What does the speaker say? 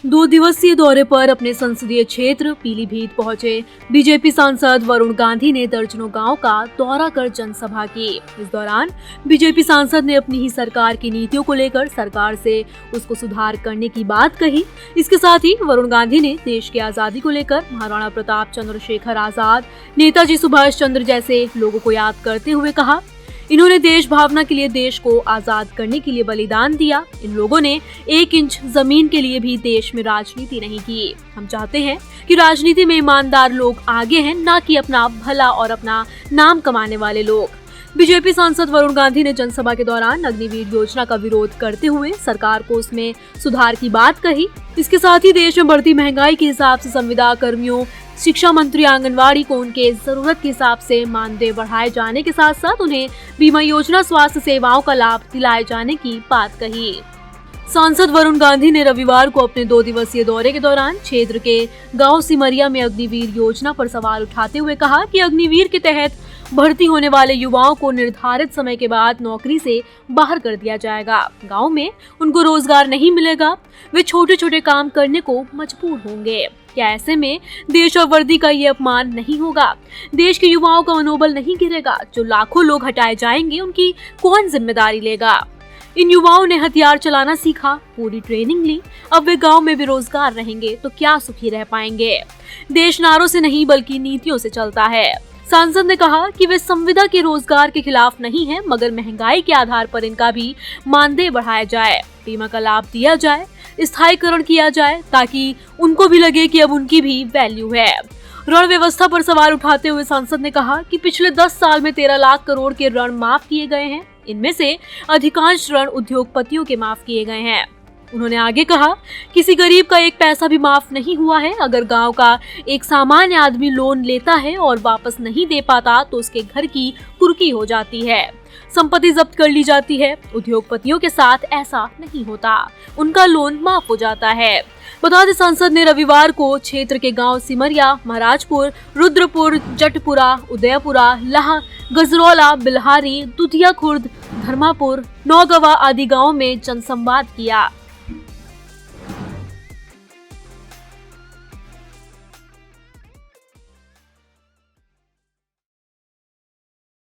2 दिवसीय दौरे पर अपने संसदीय क्षेत्र पीलीभीत पहुंचे बीजेपी सांसद वरुण गांधी ने दर्जनों गांव का दौरा कर जनसभा की। इस दौरान बीजेपी सांसद ने अपनी ही सरकार की नीतियों को लेकर सरकार से उसको सुधार करने की बात कही। इसके साथ ही वरुण गांधी ने देश की आजादी को लेकर महाराणा प्रताप चंद्रशेखर आजाद, नेताजी सुभाष चंद्र जैसे लोगों को याद करते हुए कहा, इन्होंने देश भावना के लिए देश को आजाद करने के लिए बलिदान दिया। इन लोगों ने 1 इंच जमीन के लिए भी देश में राजनीति नहीं की। हम चाहते हैं कि राजनीति में ईमानदार लोग आगे हैं, ना कि अपना भला और अपना नाम कमाने वाले लोग। बीजेपी सांसद वरुण गांधी ने जनसभा के दौरान अग्निवीर योजना का विरोध करते हुए सरकार को उसमें सुधार की बात कही। इसके साथ ही देश में बढ़ती महंगाई के हिसाब से संविदा कर्मियों, शिक्षा मंत्री, आंगनवाड़ी को उनके जरूरत के हिसाब से मानदेय बढ़ाए जाने के साथ साथ उन्हें बीमा योजना, स्वास्थ्य सेवाओं का लाभ दिलाए जाने की बात कही। सांसद वरुण गांधी ने रविवार को अपने 2 दिवसीय दौरे के दौरान क्षेत्र के गांव सिमरिया में अग्निवीर योजना पर सवाल उठाते हुए कहा कि अग्निवीर के तहत भर्ती होने वाले युवाओं को निर्धारित समय के बाद नौकरी से बाहर कर दिया जाएगा। गांव में उनको रोजगार नहीं मिलेगा, वे छोटे छोटे काम करने को मजबूर होंगे। क्या ऐसे में देश और वर्दी का ये अपमान नहीं होगा? देश के युवाओं का मनोबल नहीं गिरेगा? जो लाखों लोग हटाए जाएंगे उनकी कौन जिम्मेदारी लेगा? इन युवाओं ने हथियार चलाना सीखा, पूरी ट्रेनिंग ली, अब वे गांव में बेरोजगार रहेंगे तो क्या सुखी रह पाएंगे? देश नारों से नहीं बल्कि नीतियों से चलता है। सांसद ने कहा कि वे संविदा के रोजगार के खिलाफ नहीं हैं, मगर महंगाई के आधार पर इनका भी मानदेय बढ़ाया जाए, बीमा का लाभ दिया जाए, स्थायीकरण किया जाए, ताकि उनको भी लगे कि अब उनकी भी वैल्यू है। ऋण व्यवस्था पर सवाल उठाते हुए सांसद ने कहा कि पिछले 10 साल में 13 लाख करोड़ के ऋण माफ किए गए हैं। इनमें से अधिकांश ऋण उद्योगपतियों के माफ किए गए हैं। उन्होंने आगे कहा, किसी गरीब का 1 पैसा भी माफ नहीं हुआ है। अगर गांव का एक सामान्य आदमी लोन लेता है और वापस नहीं दे पाता तो उसके घर की कुर्की हो जाती है, संपत्ति जब्त कर ली जाती है। उद्योगपतियों के साथ ऐसा नहीं होता, उनका लोन माफ हो जाता है। बता दें, सांसद ने रविवार को क्षेत्र के गांव सिमरिया, महाराजपुर, रुद्रपुर, जटपुरा, उदयपुरा, लाह, गजरौला, बिल्हारी, दुधिया खुर्द, धर्मापुर, नौगवा आदि गांवों में जनसंवाद किया।